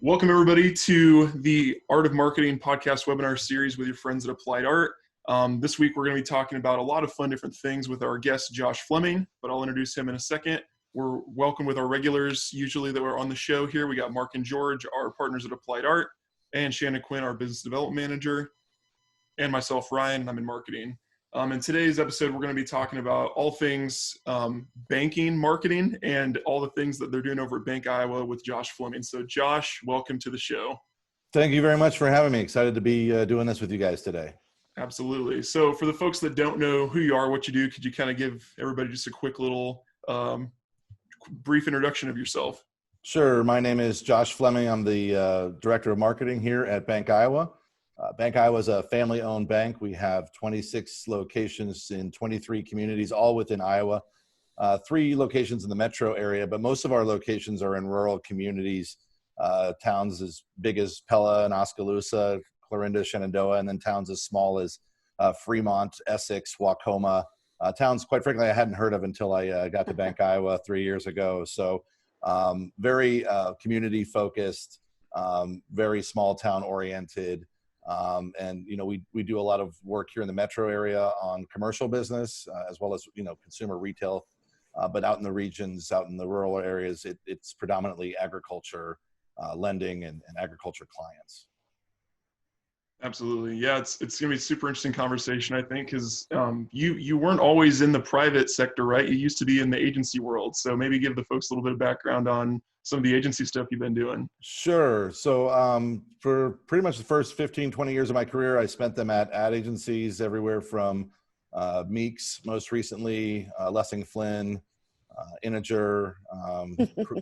Welcome, everybody, to the Art of Marketing podcast webinar series with your friends at Applied Art. This week, we're going to be talking about a lot of fun different things with our guest, Josh Fleming, but I'll introduce him in a second. We're welcome with our regulars, usually that are on the show here. We got Mark and George, our partners at Applied Art, and Shannon Quinn, our business development manager, and myself, Ryan, and I'm in marketing. In today's episode, we're going to be talking about all things banking, marketing, and all the things that they're doing over at Bank Iowa with Josh Fleming. So Josh, welcome to the show. Thank you very much for having me. Excited to be doing this with you guys today. Absolutely. So for the folks that don't know who you are, what you do, could you kind of give everybody just a quick little brief introduction of yourself? Sure. My name is Josh Fleming. I'm the Director of Marketing here at Bank Iowa. Bank Iowa is a family-owned bank. We have 26 locations in 23 communities, all within Iowa. 3 locations in the metro area, but most of our locations are in rural communities, towns as big as Pella and Oskaloosa, Clarinda, Shenandoah, and then towns as small as Fremont, Essex, Waukoma, towns, quite frankly, I hadn't heard of until I got to Bank Iowa 3 years ago. So very community-focused, very small-town oriented. And, you know, we do a lot of work here in the metro area on commercial business, as well as, you know, consumer retail, but out in the regions, out in the rural areas, it's predominantly agriculture, lending and agriculture clients. Absolutely. Yeah, it's going to be a super interesting conversation, I think, because you weren't always in the private sector, right? You used to be in the agency world. So maybe give the folks a little bit of background on some of the agency stuff you've been doing. Sure. So for pretty much the first 15, 20 years of my career, I spent them at ad agencies everywhere from Meeks, most recently, Lessing Flynn, Integer,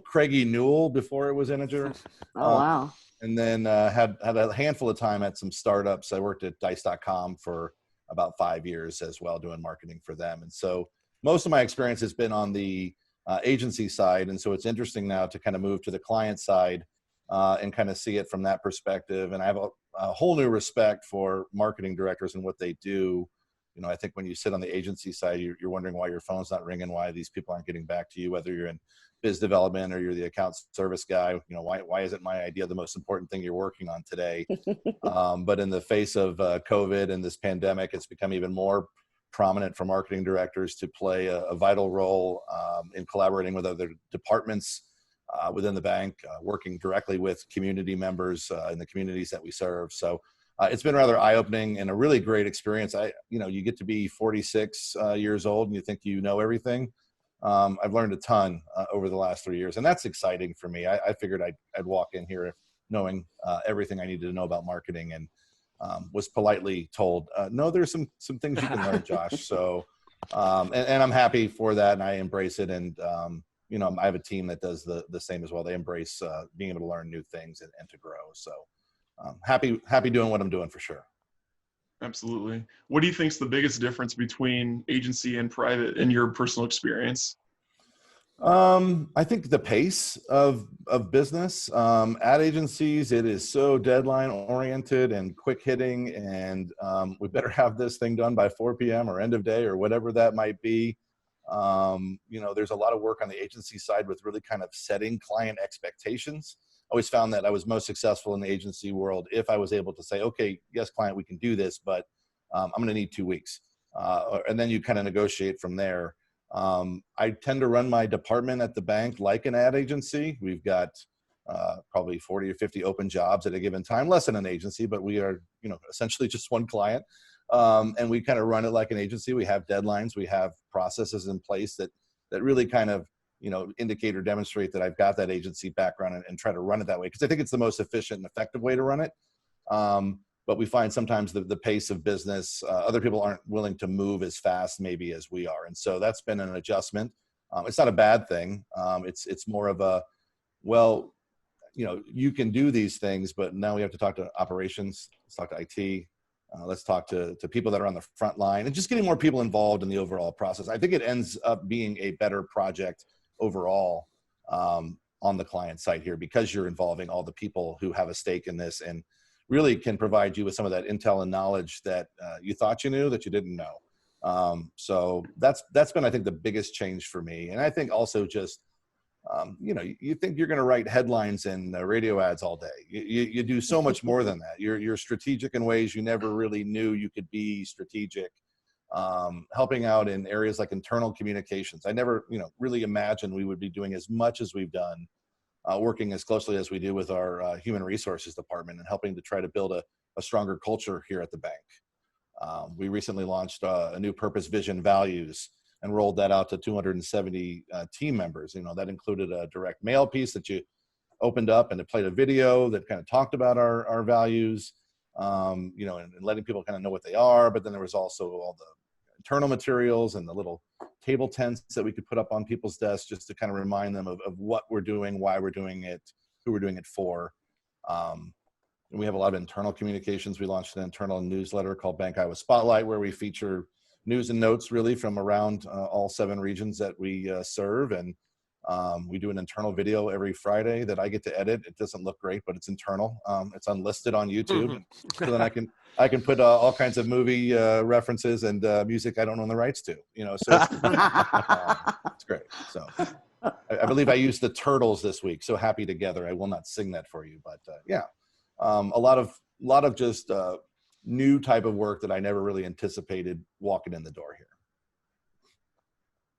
Craigie Newell before it was Integer. Oh, wow. And then had a handful of time at some startups. I worked at Dice.com for about 5 years as well, doing marketing for them. And so most of my experience has been on the agency side. And so it's interesting now to kind of move to the client side and kind of see it from that perspective. And I have a whole new respect for marketing directors and what they do. You know, I think when you sit on the agency side, you're wondering why your phone's not ringing, why these people aren't getting back to you, whether you're in biz development or you're the account service guy. You know, why isn't my idea the most important thing you're working on today? But in the face of COVID and this pandemic, it's become even more prominent for marketing directors to play a vital role in collaborating with other departments within the bank, working directly with community members in the communities that we serve. So it's been rather eye-opening and a really great experience. You get to be 46 years old and you think you know everything. I've learned a ton over the last 3 years, and that's exciting for me. I figured I'd walk in here knowing everything I needed to know about marketing, and was politely told, no, there's some things you can learn, Josh. So, and I'm happy for that, and I embrace it. And, you know, I have a team that does the same as well. They embrace being able to learn new things and to grow. So happy doing what I'm doing for sure. Absolutely. What do you think is the biggest difference between agency and private in your personal experience? I think the pace of business, ad agencies, it is so deadline oriented and quick hitting, and we better have this thing done by 4 p.m. or end of day or whatever that might be. You know, there's a lot of work on the agency side with really kind of setting client expectations. I always found that I was most successful in the agency world if I was able to say, okay, yes, client, we can do this, but I'm going to need 2 weeks. And then you kind of negotiate from there. I tend to run my department at the bank like an ad agency. We've got probably 40 or 50 open jobs at a given time, less than an agency, but we are, you know, essentially just one client. And we kind of run it like an agency. We have deadlines. We have processes in place that really kind of, you know, indicate or demonstrate that I've got that agency background and try to run it that way, because I think it's the most efficient and effective way to run it. But we find sometimes the pace of business, other people aren't willing to move as fast maybe as we are. And so that's been an adjustment. It's not a bad thing. It's more of a, well, you know, you can do these things, but now we have to talk to operations, let's talk to IT, let's talk to people that are on the front line, and just getting more people involved in the overall process. I think it ends up being a better project overall on the client side here, because you're involving all the people who have a stake in this and really can provide you with some of that intel and knowledge that you thought you knew that you didn't know. So that's been, I think, the biggest change for me. And I think also just You think you're going to write headlines and radio ads all day. You do so much more than that. You're strategic in ways you never really knew you could be strategic. Helping out in areas like internal communications. I never, really imagined we would be doing as much as we've done, working as closely as we do with our human resources department and helping to try to build a stronger culture here at the bank. We recently launched a new purpose, vision, values, and rolled that out to 270 team members. That included a direct mail piece that you opened up and it played a video that kind of talked about our values, and letting people kind of know what they are. But then there was also all the internal materials and the little table tents that we could put up on people's desks just to kind of remind them of what we're doing, why we're doing it, who we're doing it for. And we have a lot of internal communications. We launched an internal newsletter called Bank Iowa Spotlight, where we feature news and notes really from around all 7 regions that we serve. And we do an internal video every Friday that I get to edit. It doesn't look great, but it's internal. It's unlisted on YouTube. So then I can put all kinds of movie references and music I don't own the rights to, so it's great. So I believe I used the Turtles this week. So Happy Together. I will not sing that for you, but a lot of just new type of work that I never really anticipated walking in the door here.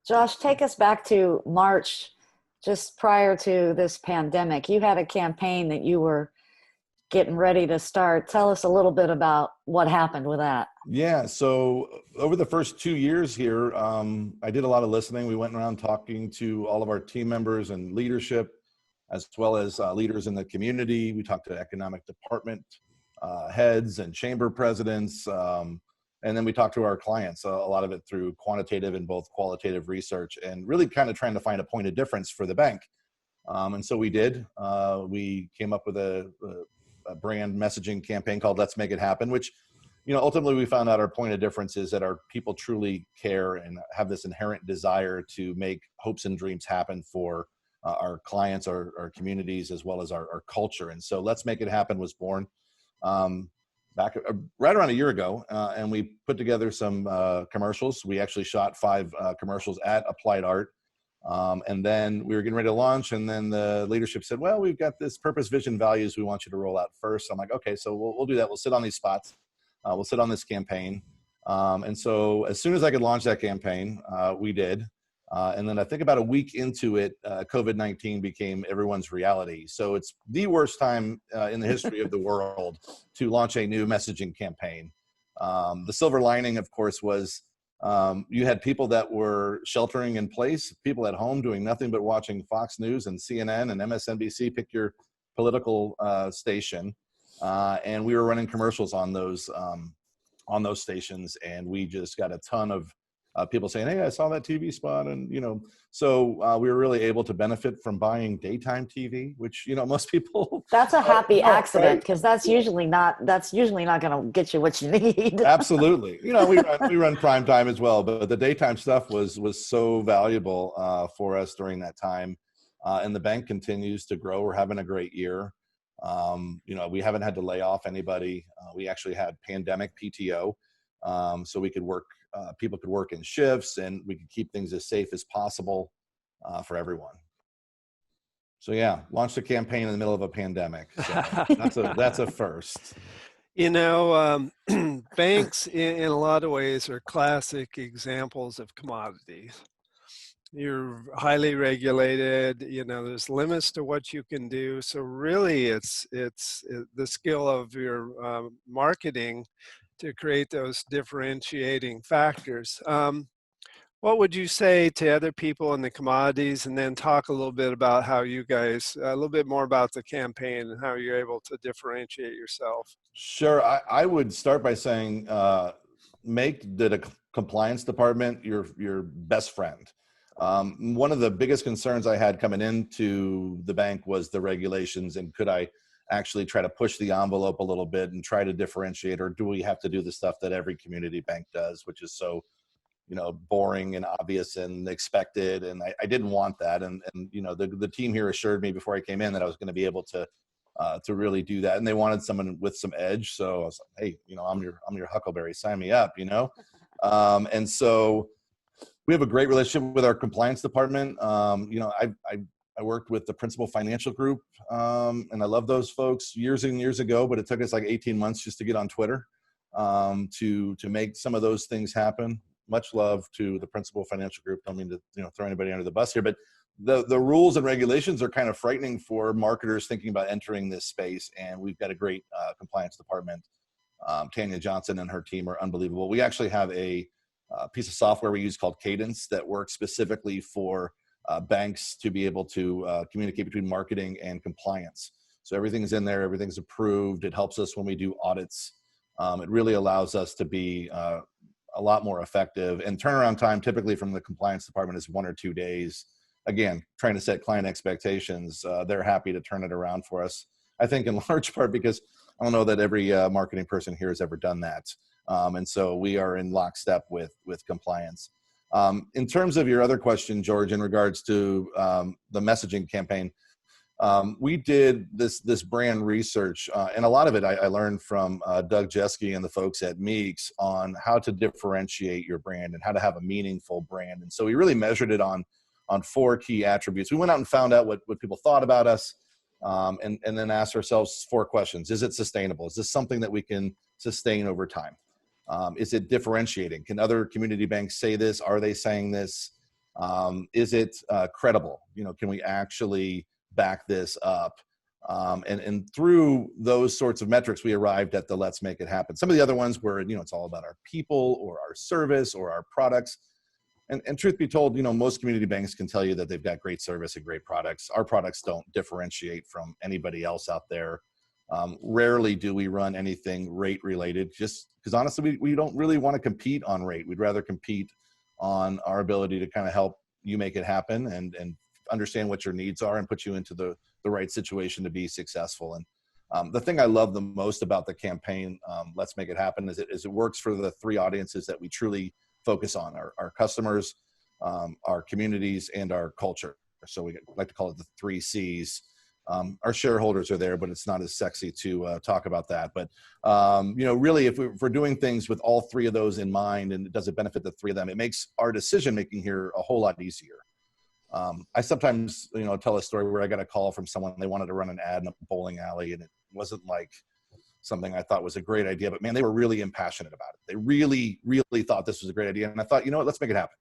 Josh, take us back to March, just prior to this pandemic. You had a campaign that you were getting ready to start. Tell us a little bit about what happened with that. Yeah, so over the first 2 years here, I did a lot of listening. We went around talking to all of our team members and leadership, as well as leaders in the community. We talked to economic department heads and chamber presidents. And then we talked to our clients, a lot of it through quantitative and both qualitative research, and really kind of trying to find a point of difference for the bank. And so we did. We came up with a brand messaging campaign called Let's Make It Happen, which, ultimately we found out our point of difference is that our people truly care and have this inherent desire to make hopes and dreams happen for our clients, our communities, as well as our culture. And so Let's Make It Happen was born back right around a year ago, and we put together some commercials. We actually shot 5 commercials at Applied Art, and then we were getting ready to launch, and then the leadership said, well, we've got this purpose, vision, values we want you to roll out first. I'm like, okay, so we'll do that. We'll sit on these spots. We'll sit on this campaign. And so as soon as I could launch that campaign, we did. And then I think about a week into it, COVID-19 became everyone's reality. So it's the worst time in the history of the world to launch a new messaging campaign. The silver lining, of course, was you had people that were sheltering in place, people at home doing nothing but watching Fox News and CNN and MSNBC, pick your political station. And we were running commercials on those stations, and we just got a ton of people saying, hey, I saw that TV spot. And, so we were really able to benefit from buying daytime TV, which, most people. That's a happy accident, because that's usually not going to get you what you need. Absolutely. We run prime time as well, but the daytime stuff was so valuable for us during that time. And the bank continues to grow. We're having a great year. We haven't had to lay off anybody. We actually had pandemic PTO. So we could work, people could work in shifts, and we could keep things as safe as possible for everyone. So yeah, launched a campaign in the middle of a pandemic. So that's a first. Banks in a lot of ways are classic examples of commodities. You're highly regulated, there's limits to what you can do. So really it's the skill of your marketing to create those differentiating factors. What would you say to other people in the commodities, and then talk a little bit about how you guys, a little bit more about the campaign and how you're able to differentiate yourself? Sure. I would start by saying, make the compliance department your best friend. One of the biggest concerns I had coming into the bank was the regulations, and could I actually try to push the envelope a little bit and try to differentiate, or do we have to do the stuff that every community bank does, which is so, boring and obvious and expected. And I didn't want that. And the team here assured me before I came in that I was going to be able to really do that. And they wanted someone with some edge. So I was like, hey, I'm your Huckleberry, sign me up, And so we have a great relationship with our compliance department. I I worked with the Principal Financial Group, and I love those folks years and years ago, but it took us like 18 months just to get on Twitter to make some of those things happen. Much love to the Principal Financial Group. Don't mean to throw anybody under the bus here, but the rules and regulations are kind of frightening for marketers thinking about entering this space, and we've got a great compliance department. Tanya Johnson and her team are unbelievable. We actually have a piece of software we use called Cadence that works specifically for banks to be able to communicate between marketing and compliance. So everything's in there, everything's approved. It helps us when we do audits. It really allows us to be a lot more effective. And turnaround time typically from the compliance department is 1 or 2 days. Again, trying to set client expectations. They're happy to turn it around for us. I think in large part because I don't know that every marketing person here has ever done that. And so we are in lockstep with compliance. In terms of your other question, George, in regards to the messaging campaign, we did this brand research, and a lot of it I learned from Doug Jeske and the folks at Meeks on how to differentiate your brand and how to have a meaningful brand. And so we really measured it on 4 key attributes. We went out and found out what people thought about us, and then asked ourselves 4 questions. Is it sustainable? Is this something that we can sustain over time? Is it differentiating? Can other community banks say this? Are they saying this? Is it credible? Can we actually back this up? And through those sorts of metrics, we arrived at the let's make it happen. Some of the other ones were, it's all about our people or our service or our products. And truth be told, most community banks can tell you that they've got great service and great products. Our products don't differentiate from anybody else out there. Rarely do we run anything rate related, just because honestly, we don't really want to compete on rate. We'd rather compete on our ability to kind of help you make it happen and understand what your needs are and put you into the right situation to be successful. And the thing I love the most about the campaign, Let's Make It Happen, is it works for the 3 audiences that we truly focus on: our customers, our communities, and our culture. So we like to call it the 3 C's. Our shareholders are there, but it's not as sexy to talk about that. But really, if we're doing things with all 3 of those in mind, and does it benefit the 3 of them, it makes our decision making here a whole lot easier. I sometimes tell a story where I got a call from someone. They wanted to run an ad in a bowling alley, and it wasn't like something I thought was a great idea, but man, they were really impassionate about it. They really, really thought this was a great idea. And I thought, let's make it happen.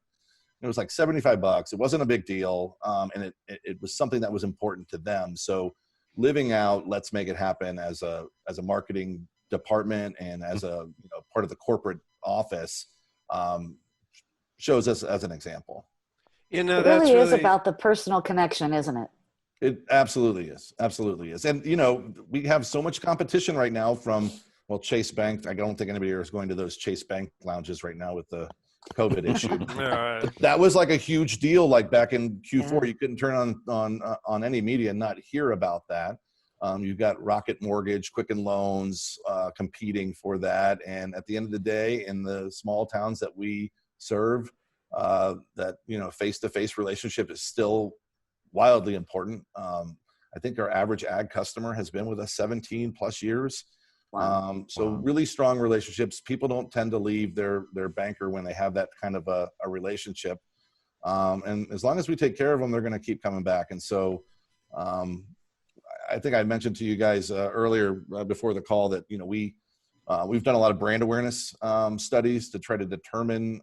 It was like $75. It wasn't a big deal. And it was something that was important to them. So living out, let's make it happen as a marketing department and as a part of the corporate office shows us as an example. It really is about the personal connection, isn't it? It absolutely is. Absolutely is. And, we have so much competition right now from, Chase Bank. I don't think anybody here is going to those Chase Bank lounges right now with the COVID issue. Right. That was like a huge deal. Like back in Q4, you couldn't turn on any media and not hear about that. You've got Rocket Mortgage, Quicken Loans competing for that. And at the end of the day, in the small towns that we serve, that, face-to-face relationship is still wildly important. I think our average ag customer has been with us 17 plus years. Wow. So really strong relationships. People don't tend to leave their banker when they have that kind of a relationship. And as long as we take care of them, they're going to keep coming back. And so I think I mentioned to you guys earlier before the call that, we've done a lot of brand awareness studies to try to determine,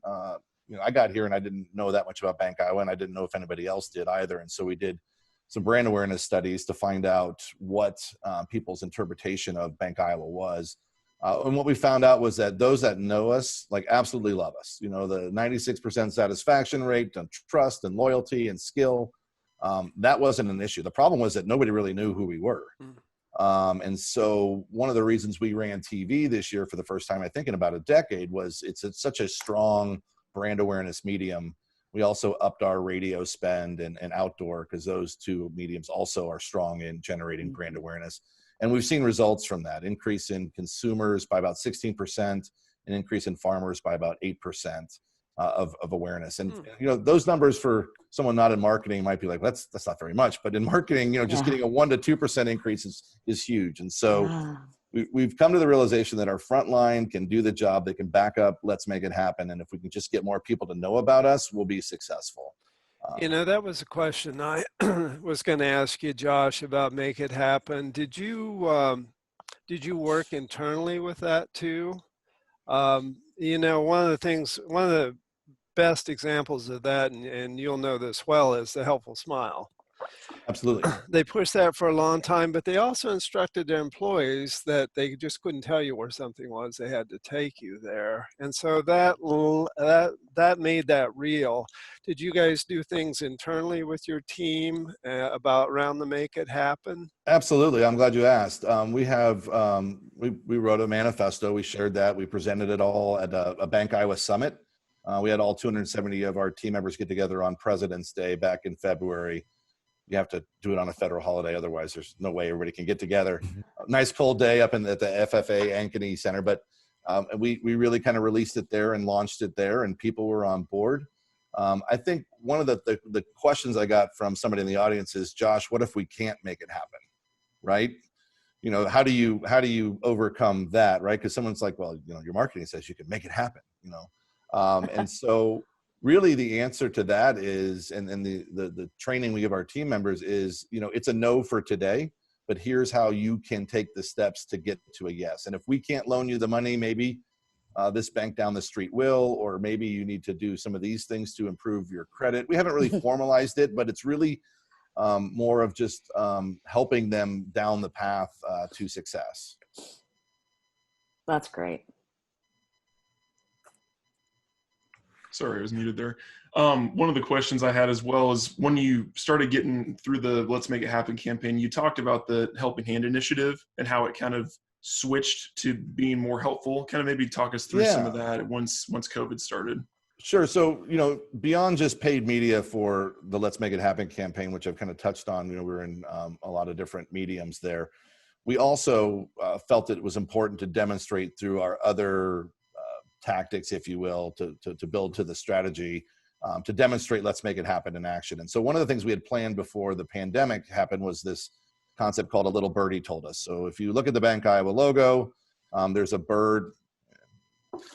I got here and I didn't know that much about Bank Iowa, and I didn't know if anybody else did either. And so we did some brand awareness studies to find out what people's interpretation of Bank Iowa was. And what we found out was that those that know us, absolutely love us. The 96% satisfaction rate and trust and loyalty and skill, that wasn't an issue. The problem was that nobody really knew who we were. And so one of the reasons we ran TV this year for the first time, I think in about a decade, was it's such a strong brand awareness medium. We also upped our radio spend and outdoor, because those 2 mediums also are strong in generating brand awareness. And we've seen results from that: increase in consumers by about 16%, an increase in farmers by about 8% of awareness. And those numbers for someone not in marketing might be like, that's not very much, but in marketing, just getting a 1 to 2% increase is huge. And so we've come to the realization that our front line can do the job. They can back up. Let's make it happen. And if we can just get more people to know about us, we'll be successful. You know, that was a question I was going to ask you, Josh, about Make It Happen. Did you work internally with that too? You know, one of the best examples of that, and you'll know this well, is the helpful smile. Absolutely. They pushed that for a long time, but they also instructed their employees that they just couldn't tell you where something was. They had to take you there. And so that made that real. Did you guys do things internally with your team about around the Make It Happen? Absolutely. I'm glad you asked. We wrote a manifesto. We shared that. We presented it all at a Bank Iowa Summit. We had all 270 of our team members get together on President's Day back in February. You have to do it on a federal holiday. Otherwise, there's no way everybody can get together. A nice cold day up at the FFA Ankeny Center. But we really kind of released it there and launched it there, and people were on board. I think one of the questions I got from somebody in the audience is, Josh, what if we can't make it happen? Right? You know, how do you overcome that? Right? Because someone's like, well, you know, your marketing says you can make it happen, you know? And so really the answer to that is, and the training we give our team members is, you know, it's a no for today, but here's how you can take the steps to get to a yes. And if we can't loan you the money, maybe this bank down the street will, or maybe you need to do some of these things to improve your credit. We haven't really formalized it, but it's really more of just helping them down the path to success. That's great. Sorry, I was muted there. One of the questions I had as well is when you started getting through the Let's Make It Happen campaign, you talked about the Helping Hand initiative and how it kind of switched to being more helpful. Kind of maybe talk us through some of that once COVID started. Sure. So, you know, beyond just paid media for the Let's Make It Happen campaign, which I've kind of touched on, you know, we were in a lot of different mediums there. We also felt it was important to demonstrate through our other tactics, if you will, to build to the strategy, to demonstrate Let's Make It Happen in action. And so one of the things we had planned before the pandemic happened was this concept called A Little Birdie Told Us. So if you look at the Bank Iowa logo, there's a bird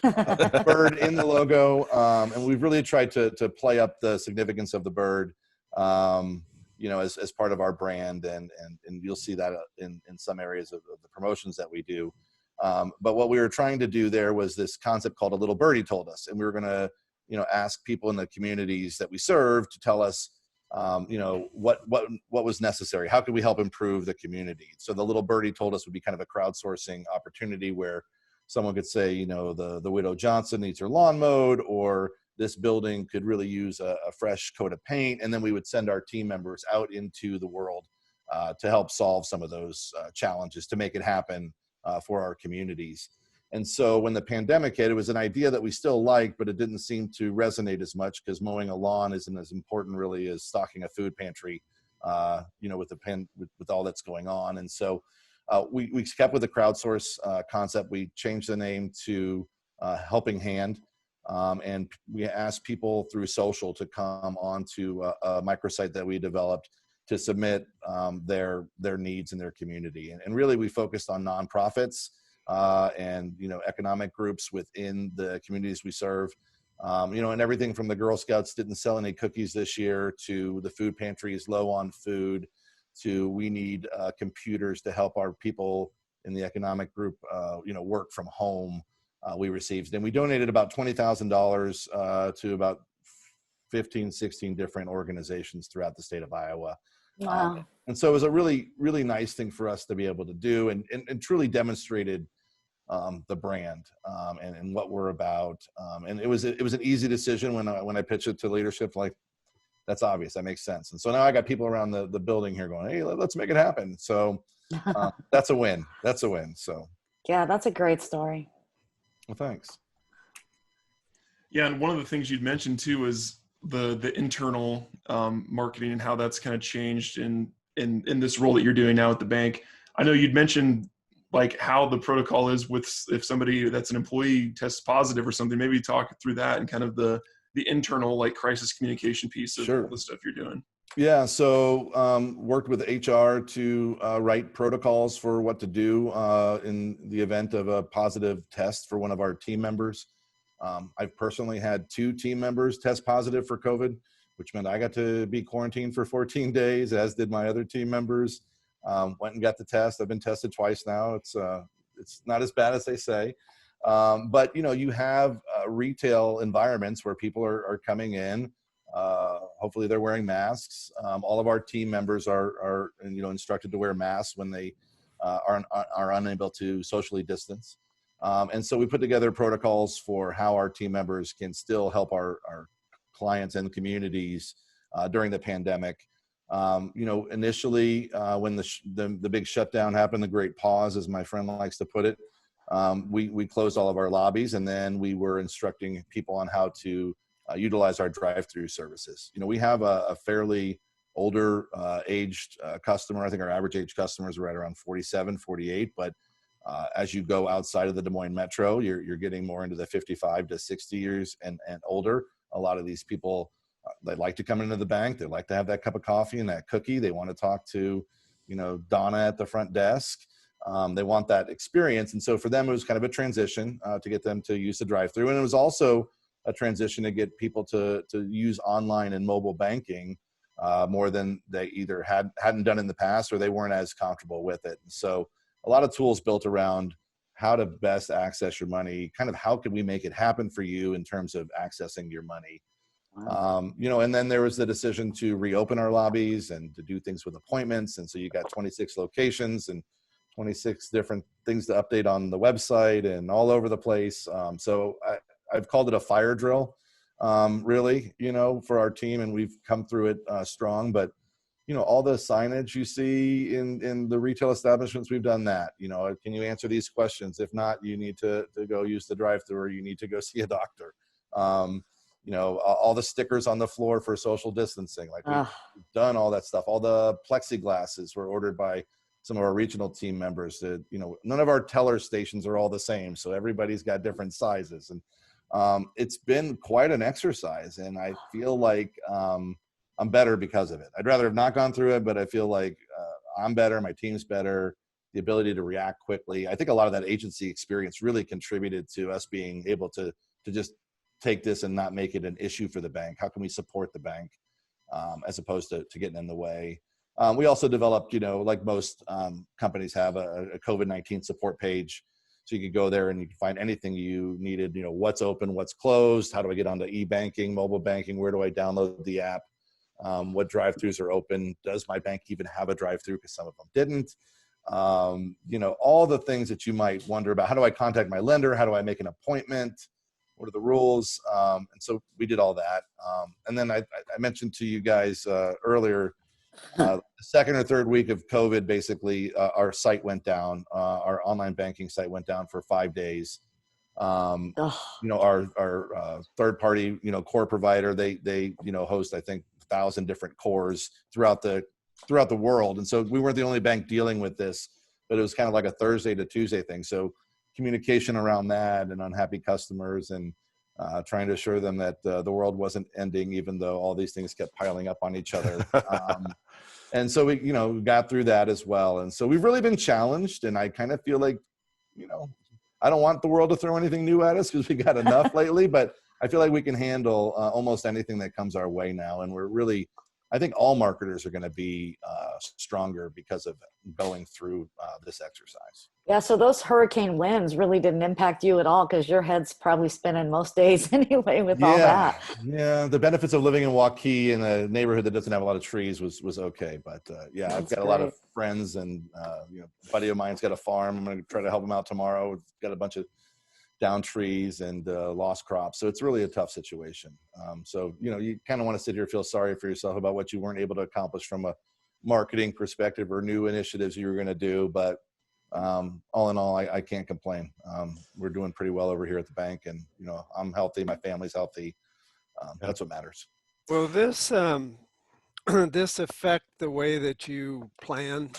in the logo, and we've really tried to play up the significance of the bird, you know, as part of our brand, and you'll see that in some areas of the promotions that we do. But what we were trying to do there was this concept called A Little Birdie Told Us, and we were going to, you know, ask people in the communities that we serve to tell us, you know, what was necessary. How could we help improve the community? So the Little Birdie Told Us would be kind of a crowdsourcing opportunity where someone could say, you know, the widow Johnson needs her lawn mowed, or this building could really use a fresh coat of paint. And then we would send our team members out into the world to help solve some of those challenges, to make it happen for our communities. And so when the pandemic hit, it was an idea that we still liked, but it didn't seem to resonate as much because mowing a lawn isn't as important really as stocking a food pantry, you know, with all that's going on. And so we kept with the crowdsource concept. We changed the name to Helping Hand, and we asked people through social to come onto a microsite that we developed to submit their needs in their community. And really we focused on nonprofits and, you know, economic groups within the communities we serve. You know, and everything from the Girl Scouts didn't sell any cookies this year, to the food pantry is low on food, to we need computers to help our people in the economic group, you know, work from home. We received, and we donated about $20,000 to about 15, 16 different organizations throughout the state of Iowa. Wow. And so it was a really, really nice thing for us to be able to do, and truly demonstrated the brand and what we're about. And it was an easy decision when I pitched it to leadership, like, that's obvious, that makes sense. And so now I got people around the building here going, hey, let's make it happen. So that's a win. That's a win. So Yeah, that's a great story. well, thanks. Yeah, and one of the things you'd mentioned too is the internal marketing and how that's kind of changed in this role that you're doing now at the bank. I know you'd mentioned like how the protocol is with if somebody that's an employee tests positive or something. Maybe talk through that and kind of the internal like crisis communication piece of all the stuff you're doing. Yeah, so worked with HR to write protocols for what to do in the event of a positive test for one of our team members. I've personally had 2 team members test positive for COVID. which meant I got to be quarantined for 14 days, as did my other team members. Went and got the test. I've been tested twice now. It's not as bad as they say. But, you have retail environments where people are coming in. Hopefully they're wearing masks. All of our team members are instructed to wear masks when they are unable to socially distance. And so we put together protocols for how our team members can still help our clients and communities during the pandemic. Initially, when the big shutdown happened, the great pause, as my friend likes to put it, we closed all of our lobbies, and then we were instructing people on how to utilize our drive-through services. We have a fairly older aged customer. I think our average age customer is right around 47, 48, but as you go outside of the Des Moines metro, you're getting more into the 55 to 60 years and older. A lot of these people, they like to come into the bank. They like to have that cup of coffee and that cookie. They want to talk to, Donna at the front desk. They want that experience. And so for them, it was kind of a transition to get them to use the drive-through. And it was also a transition to get people to use online and mobile banking more than they either hadn't done in the past, or they weren't as comfortable with it. And so a lot of tools built around how to best access your money, kind of how can we make it happen for you in terms of accessing your money. Wow. And then there was the decision to reopen our lobbies and to do things with appointments. And so you got 26 locations and 26 different things to update on the website and all over the place. So I've called it a fire drill, really, for our team, and we've come through it strong. But, all the signage you see in the retail establishments, we've done that. Can you answer these questions? If not, you need to go use the drive-thru, or you need to go see a doctor. All the stickers on the floor for social distancing, like we've done all that stuff. All the plexiglasses were ordered by some of our regional team members. None of our teller stations are all the same, so everybody's got different sizes. And it's been quite an exercise, and I feel like I'm better because of it. I'd rather have not gone through it, but I feel like I'm better, my team's better, the ability to react quickly. I think a lot of that agency experience really contributed to us being able to just take this and not make it an issue for the bank. How can we support the bank as opposed to getting in the way? We also developed, like most companies have, a COVID-19 support page. So you could go there and you can find anything you needed, what's open, what's closed, how do I get onto e-banking, mobile banking, where do I download the app, what drive-thrus are open, does my bank even have a drive-thru, because some of them didn't. All the things that you might wonder about. How do I contact my lender? How do I make an appointment? What are the rules? And so we did all that. And then I mentioned to you guys earlier, the second or third week of COVID, basically, our site went down. Our online banking site went down for 5 days. Our third party, core provider, they host, I think, 1,000 different cores throughout the world. And so we weren't the only bank dealing with this, but it was kind of like a Thursday to Tuesday thing. So communication around that and unhappy customers, and trying to assure them that the world wasn't ending, even though all these things kept piling up on each other. And so we, got through that as well. And so we've really been challenged, and I kind of feel like, I don't want the world to throw anything new at us because we got enough lately, but I feel like we can handle almost anything that comes our way now. And we're really, I think all marketers are going to be stronger because of going through this exercise. Yeah, so those hurricane winds really didn't impact you at all, because your head's probably spinning most days anyway with all that. Yeah, the benefits of living in Waukee in a neighborhood that doesn't have a lot of trees was okay. But yeah, I've got a lot of friends, and a buddy of mine's got a farm. I'm going to try to help him out tomorrow. We've got a bunch of down trees and lost crops. So it's really a tough situation. So, you kind of want to sit here and feel sorry for yourself about what you weren't able to accomplish from a marketing perspective or new initiatives you were going to do. But all in all, I can't complain. We're doing pretty well over here at the bank, and, I'm healthy. My family's healthy. That's what matters. Will this, this affect the way that you plan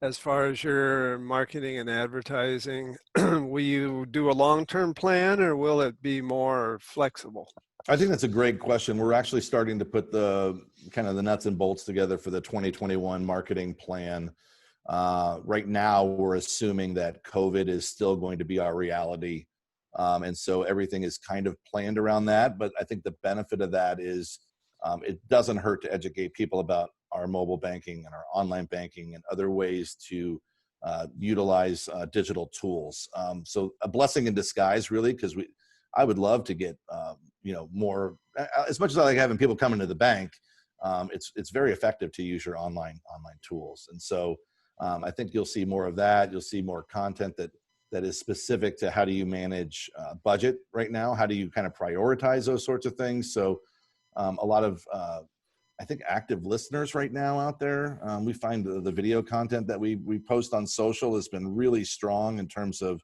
as far as your marketing and advertising? Will you do a long-term plan, or will it be more flexible? I think that's a great question. We're actually starting to put the kind of the nuts and bolts together for the 2021 marketing plan. Right now, we're assuming that COVID is still going to be our reality And so everything is kind of planned around that. But I think the benefit of that is it doesn't hurt to educate people about our mobile banking and our online banking and other ways to utilize digital tools. So a blessing in disguise, really, because I would love to get more. As much as I like having people come into the bank, it's very effective to use your online tools. And so I think you'll see more of that. You'll see more content that is specific to how do you manage budget right now? How do you kind of prioritize those sorts of things? So a lot of I think active listeners right now out there. We find the video content that we post on social has been really strong in terms of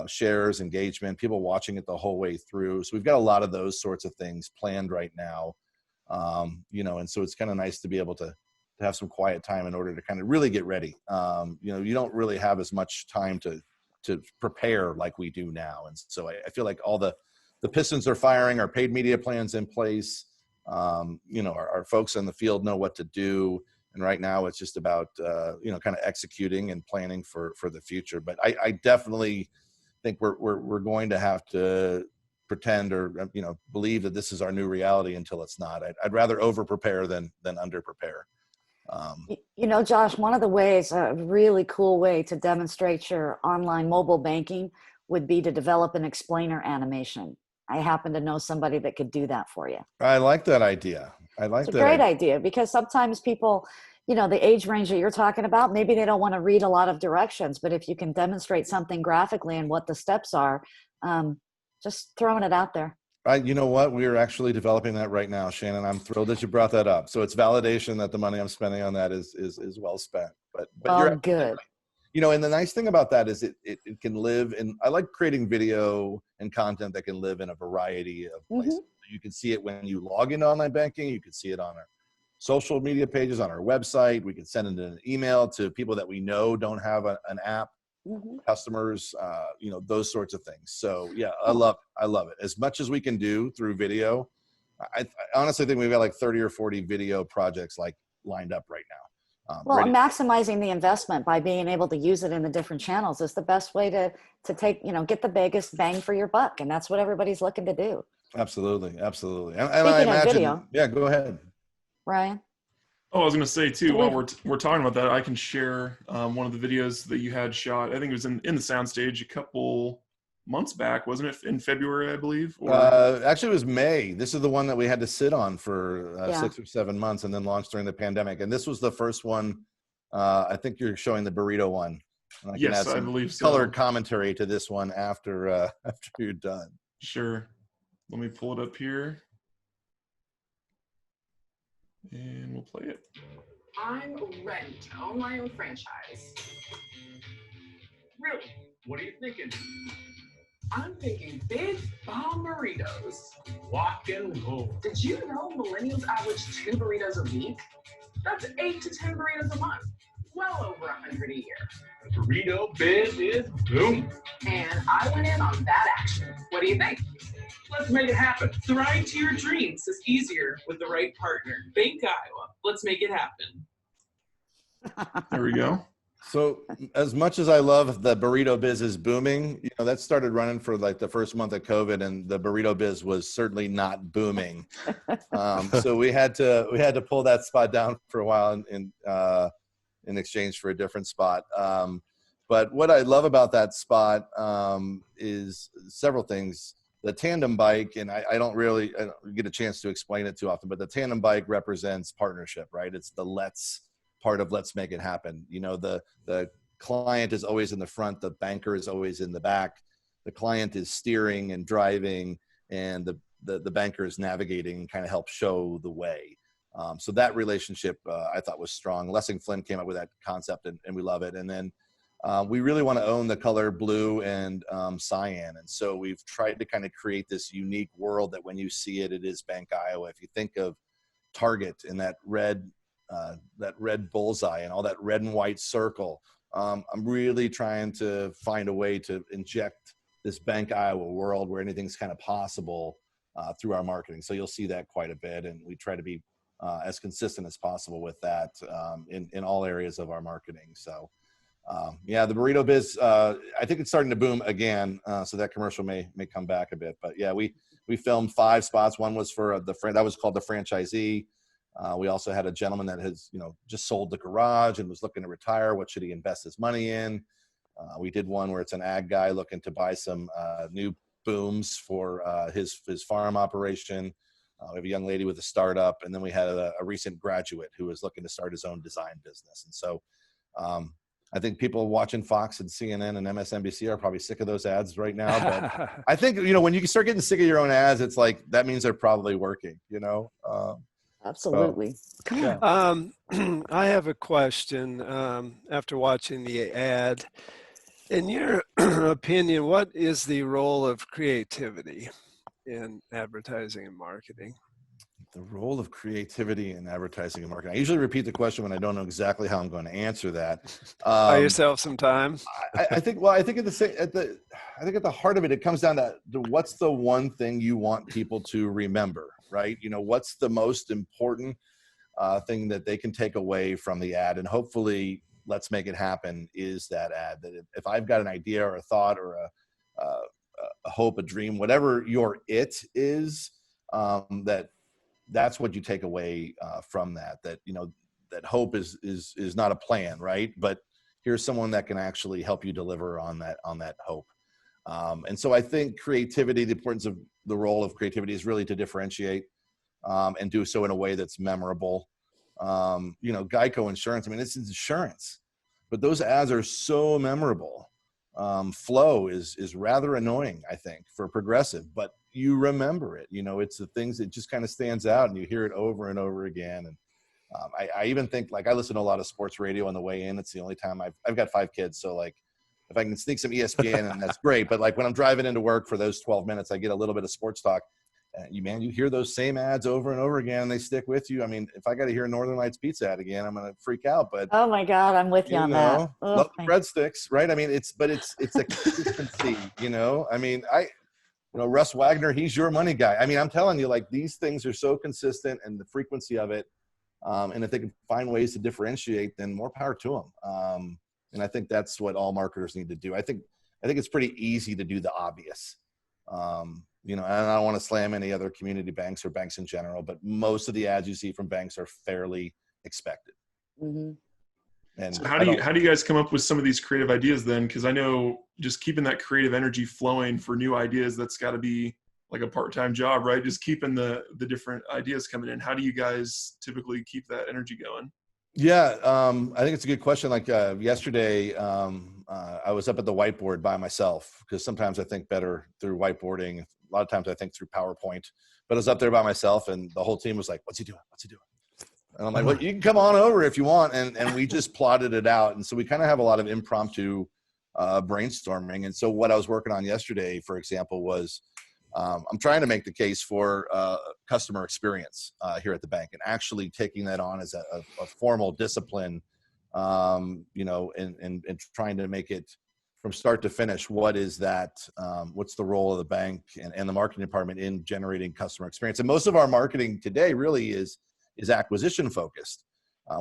shares, engagement, people watching it the whole way through. So we've got a lot of those sorts of things planned right now. And so it's kind of nice to be able to have some quiet time in order to kind of really get ready. You don't really have as much time to prepare like we do now. And so I feel like all the pistons are firing, our paid media plans in place. Our folks in the field know what to do. And right now it's just about, kind of executing and planning for the future. But I definitely think we're going to have to pretend or, believe that this is our new reality until it's not. I'd rather over prepare than under prepare. Josh, one of the ways, a really cool way to demonstrate your online mobile banking would be to develop an explainer animation. I happen to know somebody that could do that for you. I like that idea. It's a great idea because sometimes people, the age range that you're talking about, maybe they don't want to read a lot of directions, but if you can demonstrate something graphically and what the steps are, just throwing it out there. You know what? We are actually developing that right now, Shannon. I'm thrilled that you brought that up. So it's validation that the money I'm spending on that is well spent. But you're good. Right. And the nice thing about that is it can live in. I like creating video and content that can live in a variety of places. Mm-hmm. You can see it when you log into online banking. You can see it on our social media pages, on our website. We can send it in an email to people that we know don't have an app. Mm-hmm. Customers, those sorts of things. So yeah, I love it. As much as we can do through video, I honestly think we've got like 30 or 40 video projects lined up right now. Maximizing the investment by being able to use it in the different channels is the best way to take, get the biggest bang for your buck. And that's what everybody's looking to do. Absolutely. And Speaking I imagine, of video, yeah, go ahead. Ryan. Oh, I was going to say too, while we're talking about that, I can share one of the videos that you had shot. I think it was in the soundstage a couple months back, wasn't it? In February, I believe. Actually, it was May. This is the one that we had to sit on for 6 or 7 months and then launched during the pandemic. And this was the first one. I think you're showing the burrito one. Yes, I believe so. Colored commentary to this one after you're done. Sure. Let me pull it up here. And we'll play it. I'm ready to own my own franchise. Really? What are you thinking? I'm thinking big bomb burritos. Walk and roll. Did you know millennials average 2 burritos a week? That's 8 to 10 burritos a month. Well over 100 a year. The burrito biz is boom. And I went in on that action. What do you think? Let's make it happen. The ride to your dreams is easier with the right partner. Bank Iowa. Let's make it happen. There we go. So as much as I love the burrito biz is booming, that started running for like the first month of COVID, and the burrito biz was certainly not booming. So we had to pull that spot down for a while in exchange for a different spot. But what I love about that spot is several things. The tandem bike, and I don't get a chance to explain it too often, but the tandem bike represents partnership, right? It's the part of let's make it happen. The client is always in the front, the banker is always in the back. The client is steering and driving, and the banker is navigating and kind of help show the way. So that relationship I thought was strong. Lessing Flynn came up with that concept, and we love it. And then we really want to own the color blue and cyan. And so we've tried to kind of create this unique world that when you see it, it is Bank Iowa. If you think of Target and that red bullseye and all that red and white circle, I'm really trying to find a way to inject this Bank Iowa world where anything's kind of possible through our marketing. So you'll see that quite a bit. And we try to be as consistent as possible with that in all areas of our marketing. So Yeah, the burrito biz, I think it's starting to boom again. So that commercial may come back a bit, but yeah, we filmed 5 spots. One was for that was called the franchisee. We also had a gentleman that has, just sold the garage and was looking to retire. What should he invest his money in? We did one where it's an ag guy looking to buy some new booms for his farm operation. We have a young lady with a startup, and then we had a recent graduate who was looking to start his own design business. And so I think people watching Fox and CNN and MSNBC are probably sick of those ads right now. But I think, when you start getting sick of your own ads, it's like, that means they're probably working, Absolutely. So, yeah. I have a question after watching the ad. In your opinion, what is the role of creativity in advertising and marketing? The role of creativity in advertising and marketing. I usually repeat the question when I don't know exactly how I'm going to answer that. Buy yourself some time. I think at the heart of it, it comes down to what's the one thing you want people to remember, right? What's the most important thing that they can take away from the ad, and hopefully, let's make it happen, is that ad. That if I've got an idea or a thought or a hope, a dream, whatever your it is, that's what you take away from that. That that hope is not a plan, right? But here's someone that can actually help you deliver on that hope. And so I think creativity, the importance of the role of creativity is really to differentiate and do so in a way that's memorable. Geico Insurance, it's insurance, but those ads are so memorable. Flow is rather annoying, I think, for Progressive, but you remember it. It's the things that just kind of stands out, and you hear it over and over again. And I even think, I listen to a lot of sports radio on the way in. It's the only time I've got 5 kids, so if I can sneak some ESPN, and that's great. But when I'm driving into work for those 12 minutes, I get a little bit of sports talk. You hear those same ads over and over again, and they stick with you. If I got to hear Northern Lights Pizza ad again, I'm going to freak out. But oh my God, I'm with you on that. Love the breadsticks, right? It's a consistency. Russ Wagner, he's your money guy. I'm telling you, these things are so consistent, and the frequency of it. And if they can find ways to differentiate, then more power to them. And I think that's what all marketers need to do. I think it's pretty easy to do the obvious. And I don't want to slam any other community banks or banks in general, but most of the ads you see from banks are fairly expected. Mm-hmm. And so how do you guys come up with some of these creative ideas then? Because I know just keeping that creative energy flowing for new ideas, that's got to be like a part-time job, right? Just keeping the different ideas coming in. How do you guys typically keep that energy going? Yeah, I think it's a good question. Yesterday, I was up at the whiteboard by myself, because sometimes I think better through whiteboarding. A lot of times I think through PowerPoint. But I was up there by myself, and the whole team was like, "What's he doing? What's he doing?" And I'm like, "Well, you can come on over if you want." And we just plotted it out. And so we kind of have a lot of impromptu brainstorming. And so what I was working on yesterday, for example, was I'm trying to make the case for customer experience here at the bank, and actually taking that on as a formal discipline, and trying to make it from start to finish. What is that? What's the role of the bank and the marketing department in generating customer experience? And most of our marketing today really is acquisition focused.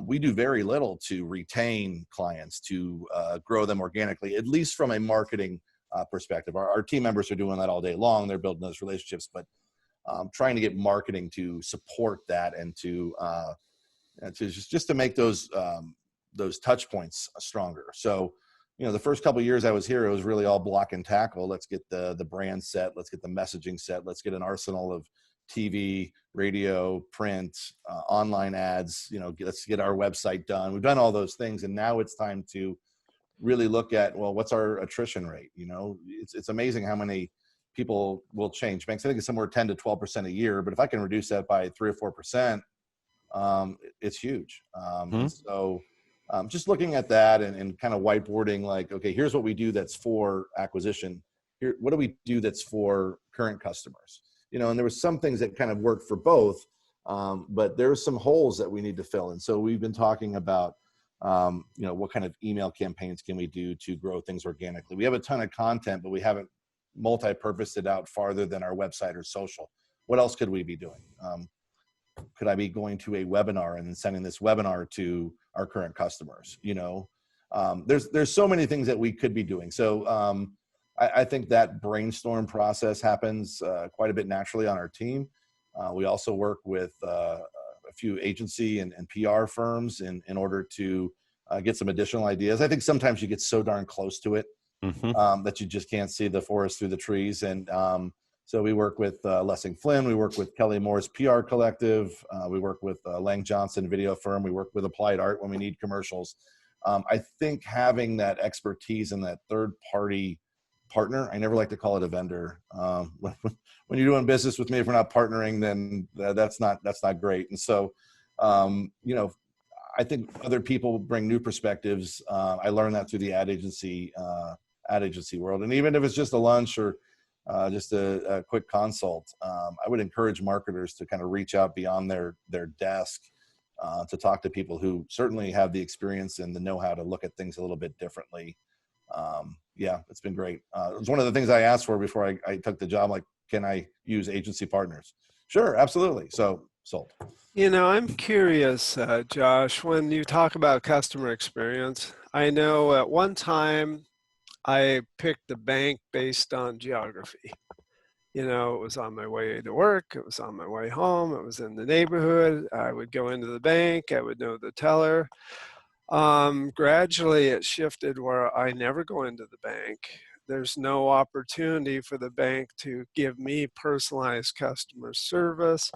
We do very little to retain clients, to grow them organically, at least from a marketing perspective. Our team members are doing that all day long. They're building those relationships, but trying to get marketing to support that, and to just to make those touch points stronger. So, the first couple of years I was here, it was really all block and tackle. Let's get the brand set. Let's get the messaging set. Let's get an arsenal of TV, radio, print, online ads. Let's get our website done. We've done all those things, and now it's time to really look at, well, what's our attrition rate? It's amazing how many people will change banks. I think it's somewhere 10 to 12% a year, but if I can reduce that by 3 or 4%, it's huge. So just looking at that and kind of whiteboarding, okay, here's what we do that's for acquisition. Here, what do we do that's for current customers? And there was some things that kind of worked for both, but there were some holes that we need to fill. And so we've been talking about, what kind of email campaigns can we do to grow things organically? We have a ton of content, but we haven't multi-purposed it out farther than our website or social. What else could we be doing? Could I be going to a webinar and then sending this webinar to our current customers? there's so many things that we could be doing. So I think that brainstorm process happens quite a bit naturally on our team. We also work with a few agency and PR firms in order to get some additional ideas. I think sometimes you get so darn close to it that you just can't see the forest through the trees. And so we work with Lessing Flynn. We work with Kelly Moore's PR Collective. We work with Lang Johnson Video Firm. We work with Applied Art when we need commercials. I think having that expertise and that third-party partner, I never like to call it a vendor. When you're doing business with me, if we're not partnering, then that's not great. And so, I think other people bring new perspectives. I learned that through the ad agency world. And even if it's just a lunch or just a quick consult, I would encourage marketers to kind of reach out beyond their desk to talk to people who certainly have the experience and the know-how to look at things a little bit differently. Yeah, it's been great. It was one of the things I asked for before I took the job. Like, can I use agency partners? Sure, absolutely. So sold. I'm curious, Josh, when you talk about customer experience, I know at one time I picked the bank based on geography. It was on my way to work, it was on my way home, it was in the neighborhood. I would go into the bank, I would know the teller. Gradually it shifted where I never go into the bank. There's no opportunity for the bank to give me personalized customer service.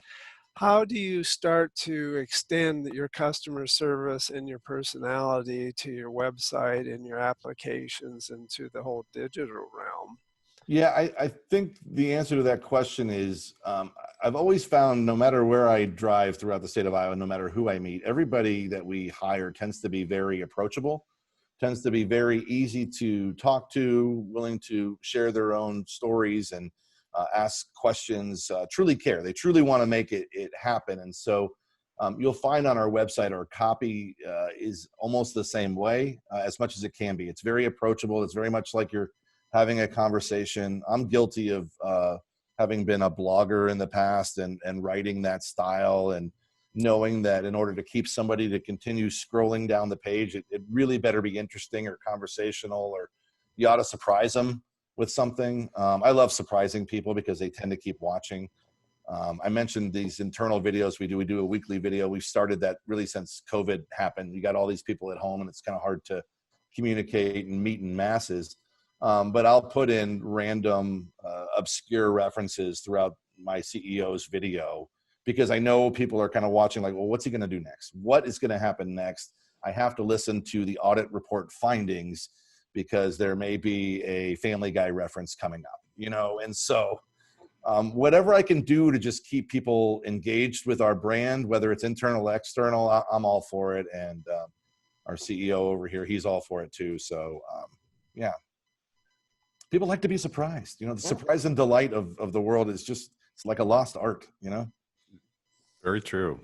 How do you start to extend your customer service and your personality to your website and your applications and to the whole digital realm? Yeah, I think the answer to that question is I've always found no matter where I drive throughout the state of Iowa, no matter who I meet, everybody that we hire tends to be very approachable, tends to be very easy to talk to, willing to share their own stories and ask questions, truly care. They truly want to make it happen. And so you'll find on our website our copy is almost the same way as much as it can be. It's very approachable. It's very much like you're having a conversation. I'm guilty of having been a blogger in the past and writing that style and knowing that in order to keep somebody to continue scrolling down the page, it really better be interesting or conversational, or you ought to surprise them with something. I love surprising people because they tend to keep watching. I mentioned these internal videos we do. We do a weekly video. We've started that really since COVID happened. You got all these people at home and it's kind of hard to communicate and meet in masses. But I'll put in random obscure references throughout my CEO's video because I know people are kind of watching like, well, what's he going to do next? What is going to happen next? I have to listen to the audit report findings because there may be a Family Guy reference coming up, and so whatever I can do to just keep people engaged with our brand, whether it's internal, external, I'm all for it. And our CEO over here, he's all for it too. So yeah. People like to be surprised. The surprise and delight of the world is just, it's like a lost art, Very true.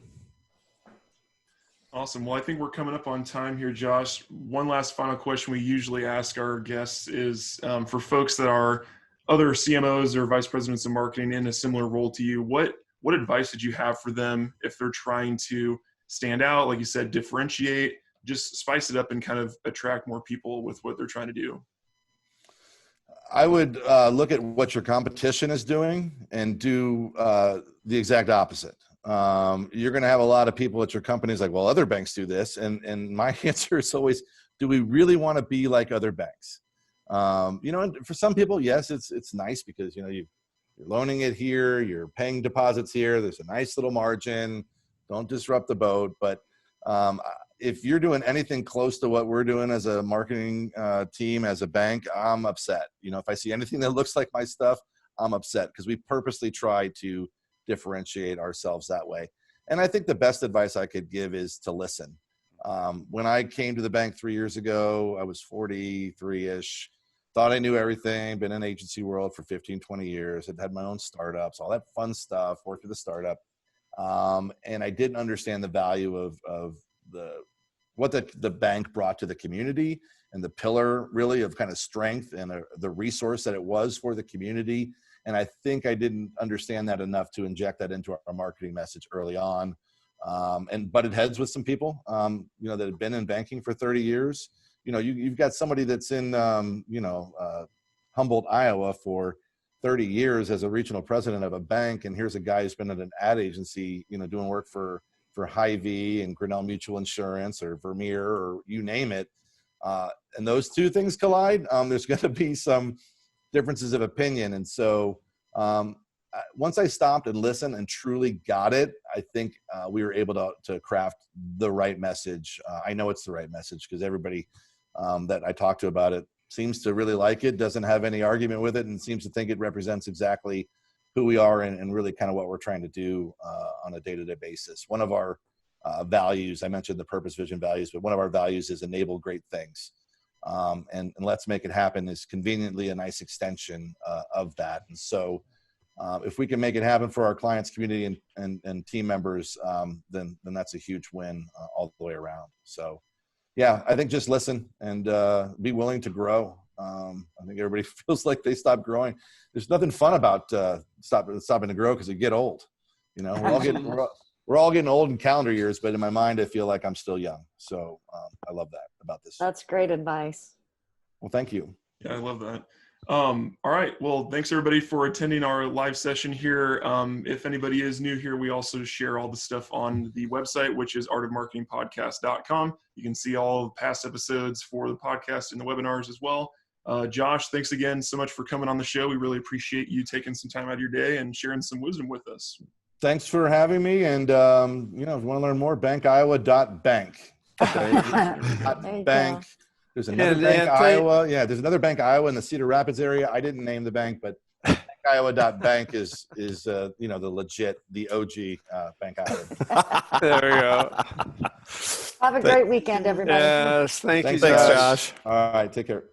Awesome. Well, I think we're coming up on time here, Josh. One last final question we usually ask our guests is for folks that are other CMOs or vice presidents of marketing in a similar role to you, what advice did you have for them if they're trying to stand out, like you said, differentiate, just spice it up and kind of attract more people with what they're trying to do? I would look at what your competition is doing and do the exact opposite. You're going to have a lot of people at your companies like, well, other banks do this. And my answer is always, do we really want to be like other banks? And for some people, yes, it's nice because, you're loaning it here, you're paying deposits here. There's a nice little margin. Don't disrupt the boat. But if you're doing anything close to what we're doing as a marketing team, as a bank, I'm upset. If I see anything that looks like my stuff, I'm upset because we purposely try to differentiate ourselves that way. And I think the best advice I could give is to listen. When I came to the bank 3 years ago, I was 43-ish, thought I knew everything, been in agency world for 15, 20 years, had my own startups, all that fun stuff, worked with a startup. And I didn't understand the value of what the bank brought to the community and the pillar really of kind of strength and the resource that it was for the community. And I think I didn't understand that enough to inject that into our marketing message early on. And butted heads with some people, that had been in banking for 30 years you've got somebody that's in, Humboldt, Iowa for 30 years as a regional president of a bank. And here's a guy who's been at an ad agency, doing work for Hy-Vee and Grinnell Mutual Insurance or Vermeer or you name it. And those two things collide. There's going to be some differences of opinion. And so once I stopped and listened and truly got it, I think we were able to craft the right message. I know it's the right message because everybody that I talk to about it seems to really like it, doesn't have any argument with it, and seems to think it represents exactly who we are and really kind of what we're trying to do on a day-to-day basis. One of our values, I mentioned the purpose, vision, values, but one of our values is enable great things. And let's make it happen is conveniently a nice extension of that. And so if we can make it happen for our clients, community, and team members, then that's a huge win all the way around. So yeah, I think just listen and be willing to grow. I think everybody feels like they stop growing. There's nothing fun about stopping to grow because you get old. We're all getting old in calendar years, but in my mind, I feel like I'm still young. So I love that about this. That's great advice. Well, thank you. Yeah, I love that. All right. Well, thanks everybody for attending our live session here. If anybody is new here, we also share all the stuff on the website, which is artofmarketingpodcast.com. You can see all the past episodes for the podcast and the webinars as well. Josh, thanks again so much for coming on the show. We really appreciate you taking some time out of your day and sharing some wisdom with us. Thanks for having me. And, if you want to learn more, bankiowa.bank. Okay? Bank. There's another Bank Iowa. Yeah, there's another Bank Iowa in the Cedar Rapids area. I didn't name the bank, but bankiowa.bank is the legit, the OG Bank Iowa. There we go. Have a great weekend, everybody. Yes, thank you, Thanks, Josh. All right, take care.